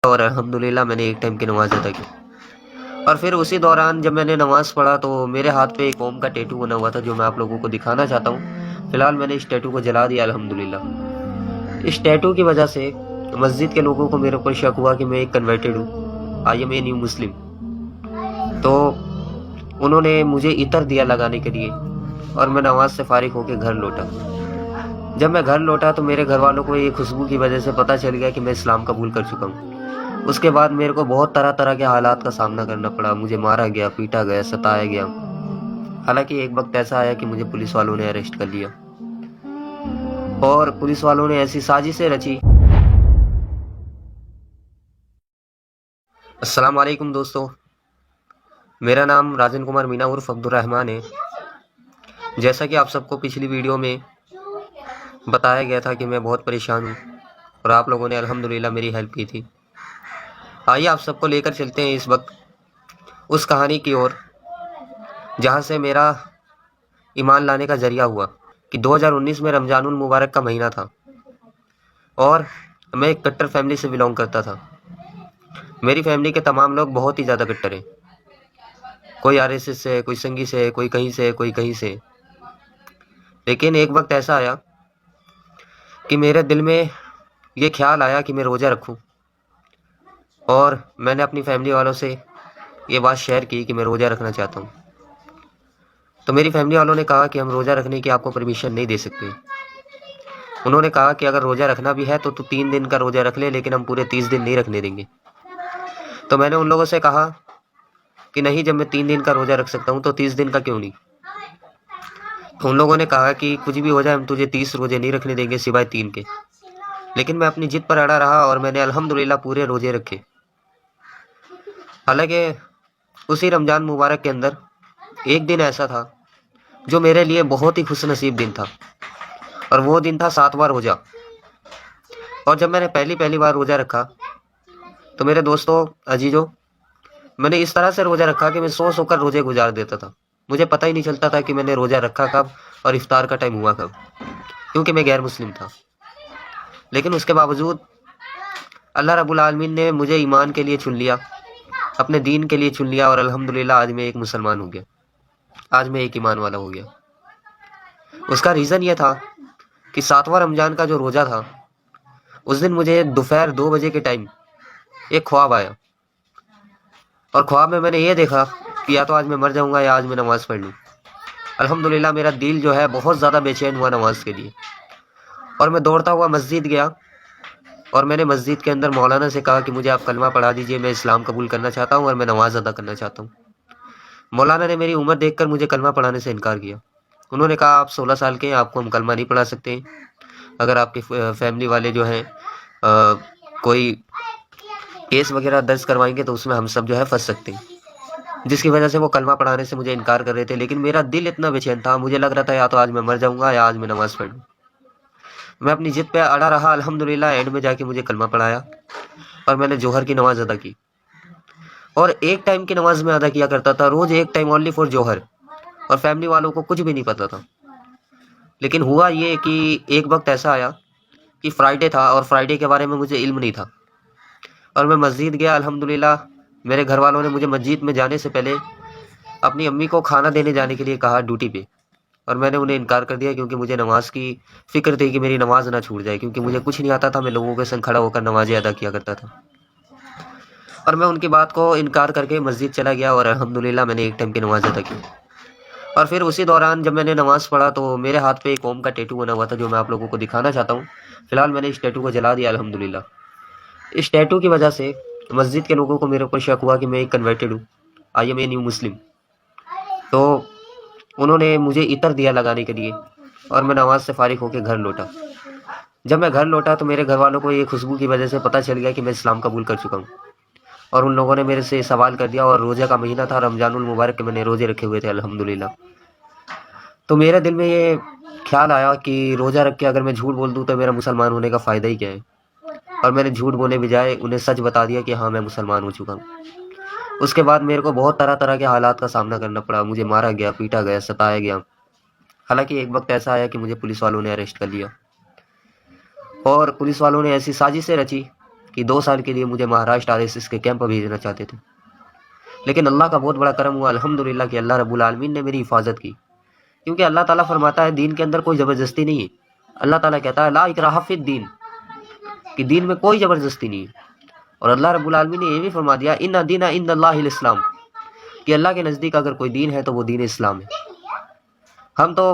اور الحمدللہ میں نے ایک ٹائم کی نماز ادا کی۔ اور پھر اسی دوران جب میں نے نماز پڑھا تو میرے ہاتھ پہ ایک قوم کا ٹیٹو بنا ہوا تھا جو میں آپ لوگوں کو دکھانا چاہتا ہوں۔ فی الحال میں نے اس ٹیٹو کو جلا دیا الحمدللہ۔ اس ٹیٹو کی وجہ سے مسجد کے لوگوں کو میرے اوپر شک ہوا کہ میں ایک کنورٹڈ ہوں، آئی ایم اے نیو مسلم۔ تو انہوں نے مجھے عطر دیا لگانے کے لیے اور میں نماز سے فارغ ہو کے گھر لوٹا۔ جب میں گھر لوٹا تو میرے گھر والوں کو یہ خوشبو کی وجہ سے پتہ چل گیا کہ میں اسلام قبول کر چکا ہوں۔ اس کے بعد میرے کو بہت طرح طرح کے حالات کا سامنا کرنا پڑا، مجھے مارا گیا، پیٹا گیا، ستایا گیا۔ حالانکہ ایک وقت ایسا آیا کہ مجھے پولیس والوں نے اریسٹ کر لیا اور پولیس والوں نے ایسی سازشیں رچی۔ السلام علیکم دوستو، میرا نام راجن کمار مینا عرف عبد الرحمن ہے۔ جیسا کہ آپ سب کو پچھلی ویڈیو میں بتایا گیا تھا کہ میں بہت پریشان ہوں اور آپ لوگوں نے الحمدللہ میری ہیلپ کی تھی۔ آئیے آپ سب کو لے کر چلتے ہیں اس وقت اس کہانی کی اور جہاں سے میرا ایمان لانے کا ذریعہ ہوا کہ 2019 میں رمضان المبارک کا مہینہ تھا اور میں ایک کٹر فیملی سے بلونگ کرتا تھا۔ میری فیملی کے تمام لوگ بہت ہی زیادہ کٹر ہیں، کوئی RSS سے، کوئی سنگی سے، کوئی کہیں سے، کوئی کہیں سے۔ لیکن ایک وقت ایسا آیا کہ میرے دل میں یہ خیال آیا کہ میں روزہ رکھوں، اور میں نے اپنی فیملی والوں سے یہ بات شیئر کی کہ میں روزہ رکھنا چاہتا ہوں۔ تو میری فیملی والوں نے کہا کہ ہم روزہ رکھنے کی آپ کو پرمیشن نہیں دے سکتے۔ انہوں نے کہا کہ اگر روزہ رکھنا بھی ہے تو 3 دن کا روزہ رکھ لے، لیکن ہم پورے 30 دن نہیں رکھنے دیں گے۔ تو میں نے ان لوگوں سے کہا کہ نہیں، جب میں 3 دن کا روزہ رکھ سکتا ہوں تو 30 دن کا کیوں نہیں؟ تو ان لوگوں نے کہا کہ کچھ بھی ہو جائے ہم تجھے 30 روزے نہیں رکھنے دیں گے سوائے 3 کے۔ لیکن میں اپنی ضد پر اڑا رہا اور میں نے الحمدللہ پورے روزے رکھے۔ حالانکہ اسی رمضان مبارک کے اندر ایک دن ایسا تھا جو میرے لیے بہت ہی خوش نصیب دن تھا، اور وہ دن تھا 7واں روزہ۔ اور جب میں نے پہلی بار روزہ رکھا تو میرے دوستوں، عزیزوں، میں نے اس طرح سے روزہ رکھا کہ میں سو کر روزے گزار دیتا تھا۔ مجھے پتہ ہی نہیں چلتا تھا کہ میں نے روزہ رکھا کب اور افطار کا ٹائم ہوا کب، کیونکہ میں غیر مسلم تھا۔ لیکن اس کے باوجود اللہ رب العالمین نے مجھے ایمان کے لیے چن لیا، اپنے دین کے لیے چن لیا، اور الحمدللہ آج میں ایک مسلمان ہو گیا، آج میں ایک ایمان والا ہو گیا۔ اس کا ریزن یہ تھا کہ 7واں رمضان کا جو روزہ تھا، اس دن مجھے دوپہر 2 بجے کے ٹائم ایک خواب آیا، اور خواب میں نے یہ دیکھا کہ یا تو آج میں مر جاؤں گا یا آج میں نماز پڑھ لوں۔ الحمدللہ میرا دل جو ہے بہت زیادہ بے چین ہوا نماز کے لیے، اور میں دوڑتا ہوا مسجد گیا، اور میں نے مسجد کے اندر مولانا سے کہا کہ مجھے آپ کلمہ پڑھا دیجئے، میں اسلام قبول کرنا چاہتا ہوں اور میں نماز ادا کرنا چاہتا ہوں۔ مولانا نے میری عمر دیکھ کر مجھے کلمہ پڑھانے سے انکار کیا۔ انہوں نے کہا آپ 16 سال کے ہیں، آپ کو ہم کلمہ نہیں پڑھا سکتے، اگر آپ کے فیملی والے جو ہیں کوئی کیس وغیرہ درج کروائیں گے تو اس میں ہم سب جو ہے پھنس سکتے ہیں، جس کی وجہ سے وہ کلمہ پڑھانے سے مجھے انکار کر رہے تھے۔ لیکن میرا دل اتنا بے چین تھا، مجھے لگ رہا تھا یا تو آج میں مر جاؤں گا یا آج میں نماز پڑھ لوں۔ میں اپنی ضد پہ اڑا رہا، الحمدللہ اینڈ میں جا کے مجھے کلمہ پڑھایا اور میں نے جوہر کی نماز ادا کی، اور ایک ٹائم کی نماز میں ادا کیا کرتا تھا، روز ایک ٹائم اونلی فور جوہر، اور فیملی والوں کو کچھ بھی نہیں پتا تھا۔ لیکن ہوا یہ کہ ایک وقت ایسا آیا کہ فرائیڈے تھا، اور فرائیڈے کے بارے میں مجھے علم نہیں تھا، اور میں مسجد گیا۔ الحمدللہ میرے گھر والوں نے مجھے مسجد میں جانے سے پہلے اپنی امی کو کھانا دینے جانے کے لیے کہا ڈیوٹی پہ، اور میں نے انہیں انکار کر دیا کیونکہ مجھے نماز کی فکر تھی کہ میری نماز نہ چھوٹ جائے، کیونکہ مجھے کچھ نہیں آتا تھا، میں لوگوں کے سنگ کھڑا ہو کر نمازیں ادا کیا کرتا تھا۔ اور میں ان کی بات کو انکار کر کے مسجد چلا گیا، اور الحمدللہ میں نے ایک ٹائم کی نماز ادا کی۔ اور پھر اسی دوران جب میں نے نماز پڑھا تو میرے ہاتھ پہ ایک قوم کا ٹیٹو بنا ہوا تھا جو میں آپ لوگوں کو دکھانا چاہتا ہوں۔ فی الحال میں نے اس ٹیٹو کو جلا دیا الحمدللہ۔ اس ٹیٹو کی وجہ سے مسجد کے لوگوں کو میرے اوپر شک ہوا کہ میں ایک کنورٹڈ ہوں، آئی ایم اے نیو مسلم۔ تو انہوں نے مجھے عطر دیا لگانے کے لیے اور میں نماز سے فارغ ہو کے گھر لوٹا۔ جب میں گھر لوٹا تو میرے گھر والوں کو یہ خوشبو کی وجہ سے پتہ چل گیا کہ میں اسلام قبول کر چکا ہوں، اور ان لوگوں نے میرے سے سوال کر دیا، اور روزہ کا مہینہ تھا رمضان المبارک کے، میں نے روزے رکھے ہوئے تھے الحمدللہ۔ تو میرے دل میں یہ خیال آیا کہ روزہ رکھ کے اگر میں جھوٹ بول دوں تو میرا مسلمان ہونے کا فائدہ ہی کیا ہے، اور میں نے جھوٹ بولنے بجائے انہیں سچ بتا دیا کہ ہاں میں مسلمان ہو چکا ہوں۔ اس کے بعد میرے کو بہت طرح طرح کے حالات کا سامنا کرنا پڑا، مجھے مارا گیا، پیٹا گیا، ستایا گیا۔ حالانکہ ایک وقت ایسا آیا کہ مجھے پولیس والوں نے اریسٹ کر لیا، اور پولیس والوں نے ایسی سازشیں رچی کہ 2 سال کے لیے مجھے مہاراشٹر RSS کے کیمپ پر بھیجنا چاہتے تھے، لیکن اللہ کا بہت بڑا کرم ہوا الحمدللہ کہ اللہ رب العالمین نے میری حفاظت کی، کیونکہ اللہ تعالیٰ فرماتا ہے دین کے اندر کوئی زبردستی نہیں ہے۔ اللہ تعالیٰ کہتا ہے لا اکراہ فی الدین، کہ دین میں کوئی زبردستی نہیں ہے۔ اور اللہ رب العالمین نے یہ بھی فرما دیا ان دین عند اللہ الاسلام، کہ اللہ کے نزدیک اگر کوئی دین ہے تو وہ دین اسلام ہے۔ ہم تو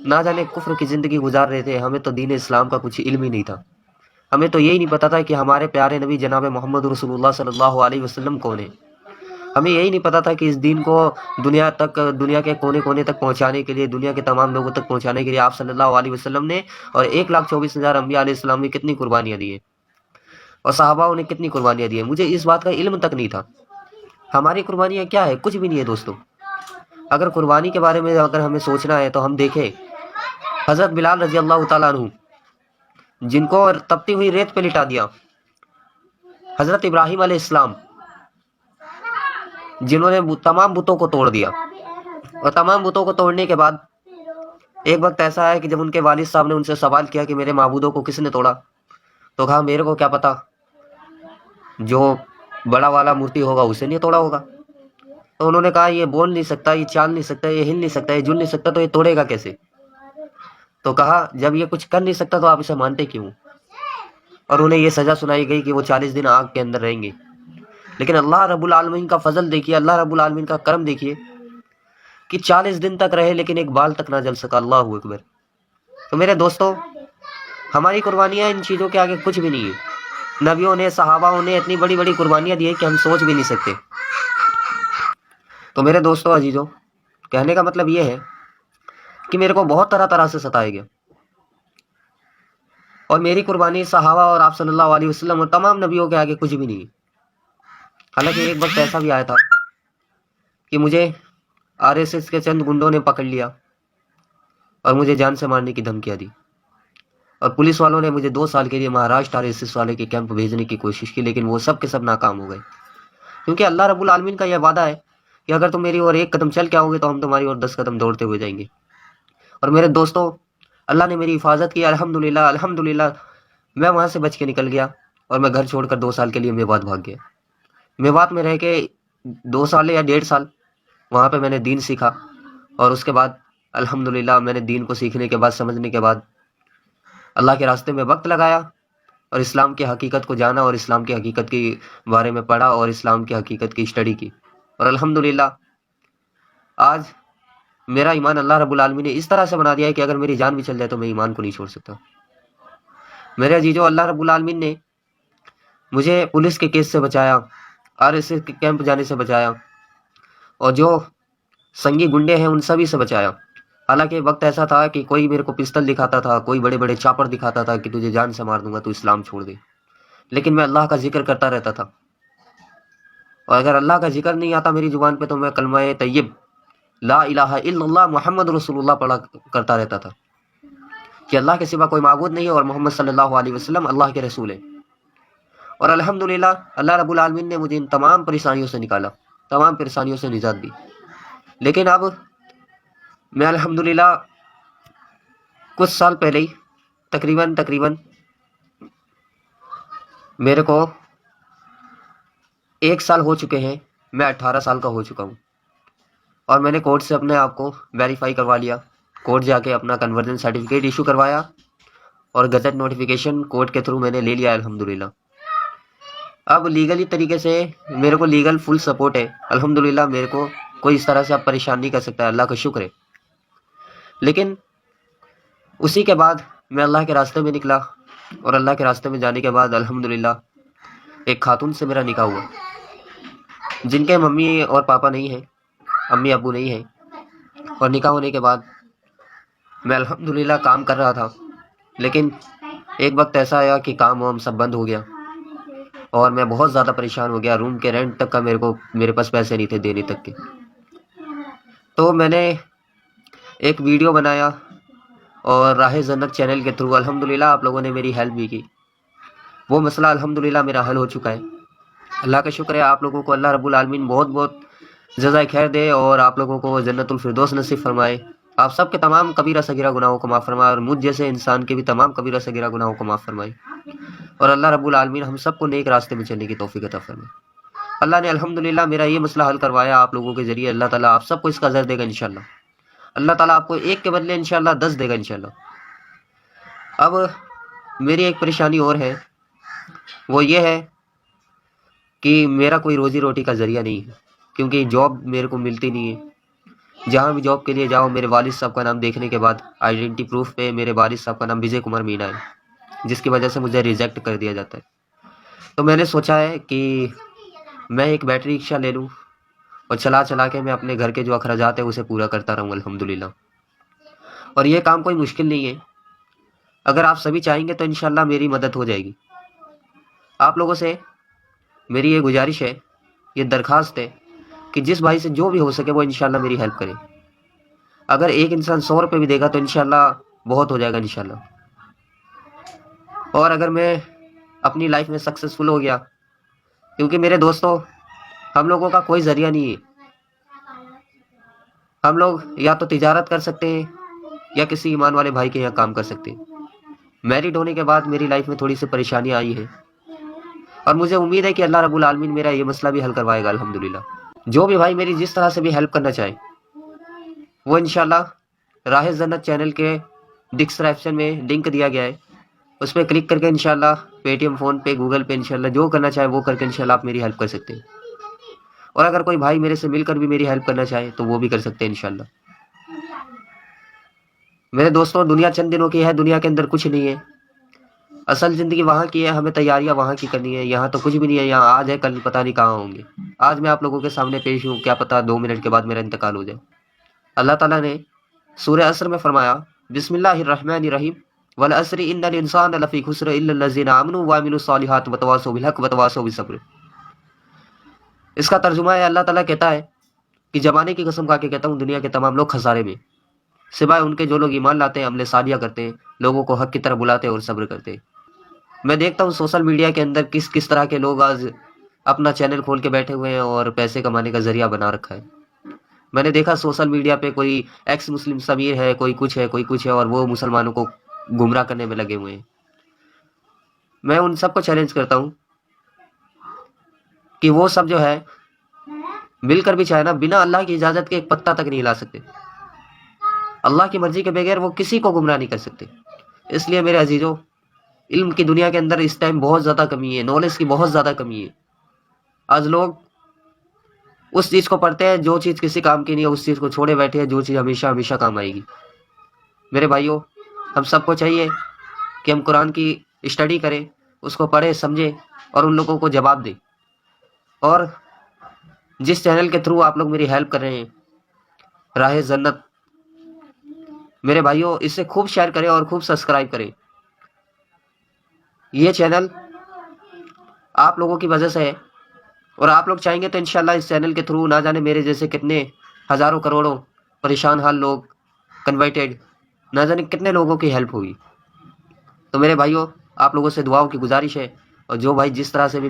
نہ جانے کفر کی زندگی گزار رہے تھے، ہمیں تو دین اسلام کا کچھ علم ہی نہیں تھا، ہمیں تو یہی نہیں پتا تھا کہ ہمارے پیارے نبی جناب محمد رسول اللہ صلی اللہ علیہ وسلم کون ہے، ہمیں یہی نہیں پتا تھا کہ اس دین کو دنیا کے کونے کونے تک پہنچانے کے لیے، دنیا کے تمام لوگوں تک پہنچانے کے لیے آپ صلی اللہ علیہ وسلم نے اور 1,24,000 انبیاء علیہ السلام نے کتنی قربانیاں دی ہیں، اور صحابہ نے کتنی قربانیاں دی ہیں۔ مجھے اس بات کا علم تک نہیں تھا، ہماری قربانیاں کیا ہے؟ کچھ بھی نہیں ہے دوستو۔ اگر قربانی کے بارے میں اگر ہمیں سوچنا ہے تو ہم دیکھیں حضرت بلال رضی اللہ تعالیٰ عنہ، جن کو تپتی ہوئی ریت پہ لٹا دیا، حضرت ابراہیم علیہ السلام جنہوں نے تمام بتوں کو توڑ دیا، اور تمام بتوں کو توڑنے کے بعد ایک وقت ایسا ہے کہ جب ان کے والد صاحب نے ان سے سوال کیا کہ میرے معبودوں کو کس نے توڑا، تو کہا میرے کو کیا پتا، جو بڑا والا مورتی ہوگا اسے نہیں توڑا ہوگا۔ تو انہوں نے کہا یہ بول نہیں سکتا، یہ چال نہیں سکتا، یہ ہل نہیں سکتا، یہ جل نہیں سکتا، تو یہ توڑے گا کیسے؟ تو کہا جب یہ کچھ کر نہیں سکتا تو آپ اسے مانتے کیوں؟ اور انہیں یہ سزا سنائی گئی کہ وہ 40 دن آگ کے اندر رہیں گے۔ لیکن اللہ رب العالمین کا فضل دیکھیے، اللہ رب العالمین کا کرم دیکھیے کہ 40 دن تک رہے لیکن ایک بال تک نہ جل سکا۔ اللہ اکبر۔ تو میرے دوستو، ہماری قربانیاں ان چیزوں کے آگے کچھ بھی نہیں ہے۔ نبیوں نے، صحابہ نے اتنی بڑی بڑی قربانیاں دی ہیں کہ ہم سوچ بھی نہیں سکتے۔ تو میرے دوستو عزیزو، کہنے کا مطلب یہ ہے کہ میرے کو بہت طرح سے ستایا گیا، اور میری قربانی صحابہ اور آپ صلی اللہ علیہ وسلم اور تمام نبیوں کے آگے کچھ بھی نہیں ہے۔ حالانکہ ایک وقت ایسا بھی آیا تھا کہ مجھے RSS کے چند گنڈوں نے پکڑ لیا اور مجھے جان سے مارنے کی دھمکیاں دی، اور پولیس والوں نے مجھے 2 سال کے لیے مہاراشٹر RSS والے کے کیمپ بھیجنے کی کوشش کی، لیکن وہ سب کے سب ناکام ہو گئے، کیونکہ اللہ رب العالمین کا یہ وعدہ ہے کہ اگر تم میری اور 1 قدم چل کے آؤ گے تو ہم تمہاری اور 10 قدم دوڑتے ہوئے جائیں گے۔ اور میرے دوستو، اللہ نے میری حفاظت کی الحمدللہ۔ الحمدللہ میں وہاں سے بچ کے نکل گیا، اور میں گھر چھوڑ کر 2 سال کے لیے میوات بھاگ گیا۔ میوات میں رہ کے 2 سال یا 1.5 سال وہاں پہ میں نے دین سیکھا، اور اس کے بعد الحمدللہ میں نے دین کو سیکھنے کے بعد، سمجھنے کے بعد اللہ کے راستے میں وقت لگایا، اور اسلام کی حقیقت کو جانا، اور اسلام کی حقیقت کے بارے میں پڑھا، اور اسلام کی حقیقت کی اسٹڈی کی، اور الحمدللہ آج میرا ایمان اللہ رب العالمین نے اس طرح سے بنا دیا ہے کہ اگر میری جان بھی چل جائے تو میں ایمان کو نہیں چھوڑ سکتا۔ میرے عزیزو، اللہ رب العالمین نے مجھے پولیس کے کیس سے بچایا، RSS کے کیمپ جانے سے بچایا، اور جو سنگی گنڈے ہیں ان سبھی سے بچایا۔ حالانکہ وقت ایسا تھا کہ کوئی میرے کو پستل دکھاتا تھا، کوئی بڑے بڑے چاپڑ دکھاتا تھا کہ تجھے جان سے مار دوں گا، تو اسلام چھوڑ دے، لیکن میں اللہ کا ذکر کرتا رہتا تھا، اور اگر اللہ کا ذکر نہیں آتا میری زبان پہ تو میں کلمہ طیب لا الہ الا اللہ محمد رسول اللہ پڑھا کرتا رہتا تھا کہ اللہ کے سوا کوئی معبود نہیں ہے، اور محمد صلی اللہ علیہ وسلم اللہ کے رسول ہیں۔ اور الحمدللہ اللہ رب العالمین نے مجھے ان تمام پریشانیوں سے نکالا، تمام پریشانیوں سے نجات دی۔ لیکن اب میں الحمدللہ کچھ سال پہلے ہی تقریباً میرے کو 1 سال ہو چکے ہیں، میں 18 سال کا ہو چکا ہوں، اور میں نے کورٹ سے اپنے آپ کو ویریفائی کروا لیا، کورٹ جا کے اپنا کنورژن سرٹیفکیٹ ایشو کروایا، اور گزٹ نوٹیفیکیشن کورٹ کے تھرو میں نے لے لیا الحمدللہ۔ اب لیگلی طریقے سے میرے کو لیگل فل سپورٹ ہے الحمدللہ، میرے کو کوئی اس طرح سے اب پریشان نہیں کر سکتا ہے، اللہ کا شکر ہے۔ لیکن اسی کے بعد میں اللہ کے راستے میں نکلا، اور اللہ کے راستے میں جانے کے بعد الحمدللہ ایک خاتون سے میرا نکاح ہوا، جن کے ممی اور پاپا نہیں ہیں، امی ابو نہیں ہیں، اور نکاح ہونے کے بعد میں الحمدللہ کام کر رہا تھا، لیکن ایک وقت ایسا آیا کہ کام وام سب بند ہو گیا، اور میں بہت زیادہ پریشان ہو گیا، روم کے رینٹ تک کا میرے پاس پیسے نہیں تھے دینے تک کے۔ تو میں نے ایک ویڈیو بنایا، اور راہ جنت چینل کے تھرو الحمدللہ آپ لوگوں نے میری ہیلپ بھی کی، وہ مسئلہ الحمدللہ میرا حل ہو چکا ہے۔ اللہ کا شکر ہے، آپ لوگوں کو اللہ رب العالمین بہت بہت جزائے خیر دے، اور آپ لوگوں کو جنت الفردوس نصیب فرمائے۔ آپ سب کے تمام کبیرہ صغیرہ گناہوں کو معاف فرمائے، اور مجھ جیسے انسان کے بھی تمام کبیرہ صغیرہ گناہوں کو معاف فرمائے، اور اللہ رب العالمین ہم سب کو نیک راستے میں چلنے کی توفیق عطا فرمائے۔ اللہ نے الحمدللہ میرا یہ مسئلہ حل کروایا آپ لوگوں کے ذریعے، اللہ تعالیٰ آپ سب کو اس کا اجر دے گا انشاءاللہ۔ اللہ تعالیٰ آپ کو ایک کے بدلے انشاءاللہ 10 دے گا انشاءاللہ۔ اب میری ایک پریشانی اور ہے، وہ یہ ہے کہ میرا کوئی روزی روٹی کا ذریعہ نہیں ہے، کیونکہ جاب میرے کو ملتی نہیں ہے۔ جہاں بھی جاب کے لیے جاؤ، میرے والد صاحب کا نام دیکھنے کے بعد آئیڈینٹی پروف پہ میرے والد صاحب کا نام وجے کمار مینا ہے، جس کی وجہ سے مجھے ریجیکٹ کر دیا جاتا ہے۔ تو میں نے سوچا ہے کہ میں ایک بیٹری رکشہ لے لوں اور چلا چلا کے میں اپنے گھر کے جو اخراجات ہیں اسے پورا کرتا رہوں الحمدللہ۔ اور یہ کام کوئی مشکل نہیں ہے، اگر آپ سبھی چاہیں گے تو انشاءاللہ میری مدد ہو جائے گی۔ آپ لوگوں سے میری یہ گزارش ہے، یہ درخواست ہے کہ جس بھائی سے جو بھی ہو سکے وہ انشاءاللہ میری ہیلپ کرے۔ اگر ایک انسان 100 روپے بھی دے گا تو انشاءاللہ بہت ہو جائے گا انشاءاللہ۔ اور اگر میں اپنی لائف میں سکسیسفل ہو گیا، کیونکہ میرے دوستوں ہم لوگوں کا کوئی ذریعہ نہیں ہے، ہم لوگ یا تو تجارت کر سکتے ہیں یا کسی ایمان والے بھائی کے یہاں کام کر سکتے ہیں۔ میرڈ ہونے کے بعد میری لائف میں تھوڑی سی پریشانیاں آئی ہیں، اور مجھے امید ہے کہ اللہ رب العالمین میرا یہ مسئلہ بھی حل کروائے گا الحمدللہ۔ جو بھی بھائی میری جس طرح سے بھی ہیلپ کرنا چاہے وہ انشاءاللہ راہ جنت چینل کے ڈسکرپشن میں لنک دیا گیا ہے، اس پہ کلک کر کے انشاءاللہ پے ٹی ایم، فون پے، گوگل پے انشاءاللہ جو کرنا چاہے وہ کر کے انشاءاللہ آپ میری ہیلپ کر سکتے ہیں۔ اور اگر کوئی بھائی میرے سے مل کر بھی میری ہیلپ کرنا چاہے تو وہ بھی کر سکتے ہیں انشاءاللہ۔ میرے دوستوں دنیا چند دنوں کی ہے، دنیا کے اندر کچھ نہیں ہے، اصل زندگی وہاں کی ہے، ہمیں تیاریاں وہاں کی کرنی ہے، یہاں تو کچھ بھی نہیں ہے، یہاں آج ہے کل پتہ نہیں کہاں ہوں گے۔ آج میں آپ لوگوں کے سامنے پیش ہوں، کیا پتہ 2 منٹ کے بعد میرا انتقال ہو جائے۔ اللہ تعالیٰ نے سورہ عصر میں فرمایا بسم اللہ الرحمن الرحیم والعصر ان الانسان لفی خسر الا الذین آمنوا وعملوا الصالحات وتواصوا بالحق وتواصوا بالصبر۔ اس کا ترجمہ ہے، اللہ تعالیٰ کہتا ہے کہ زمانے کی قسم کھا کے کہتا ہوں دنیا کے تمام لوگ خسارے میں، سوائے ان کے جو لوگ ایمان لاتے ہیں، عمل صالحہ کرتے ہیں، لوگوں کو حق کی طرف بلاتے ہیں اور صبر کرتے ہیں۔ میں دیکھتا ہوں سوشل میڈیا کے اندر کس طرح کے لوگ آج اپنا چینل کھول کے بیٹھے ہوئے ہیں اور پیسے کمانے کا ذریعہ بنا رکھا ہے۔ میں نے دیکھا سوشل میڈیا پہ کوئی ایکس مسلم سمیر ہے، کوئی کچھ ہے کوئی کچھ ہے، اور وہ مسلمانوں کو گمراہ کرنے میں لگے ہوئے ہیں۔ میں ان سب کو چیلنج کرتا ہوں کہ وہ سب جو ہے مل کر بھی چاہے نا، بنا اللہ کی اجازت کے ایک پتا تک نہیں ہلا سکتے، اللہ کی مرضی کے بغیر وہ کسی کو گمراہ نہیں کر سکتے۔ اس لیے میرے عزیزوں، علم کی دنیا کے اندر اس ٹائم بہت زیادہ کمی ہے، نالج کی بہت زیادہ کمی ہے۔ آج لوگ اس چیز کو پڑھتے ہیں جو چیز کسی کام کی نہیں ہے، اس چیز کو چھوڑے بیٹھے ہیں جو چیز ہمیشہ ہمیشہ کام آئے گی۔ میرے بھائیوں، ہم سب کو چاہیے کہ ہم قرآن کی اسٹڈی کریں، اس کو پڑھیں، سمجھیں اور ان لوگوں کو جواب دیں۔ اور جس چینل کے تھرو آپ لوگ میری ہیلپ کر رہے ہیں، راہ جنت، میرے بھائیوں اسے خوب شیئر کریں اور خوب سبسکرائب کریں۔ یہ چینل آپ لوگوں کی وجہ سے ہے، اور آپ لوگ چاہیں گے تو انشاءاللہ اس چینل کے تھرو نہ جانے میرے جیسے کتنے ہزاروں کروڑوں پریشان حال لوگ کنورٹیڈ، نہ جانے کتنے لوگوں کی ہیلپ ہوگی۔ تو میرے بھائیوں، آپ لوگوں سے دعاؤں کی گزارش ہے، اور جو بھائی جس طرح سے بھی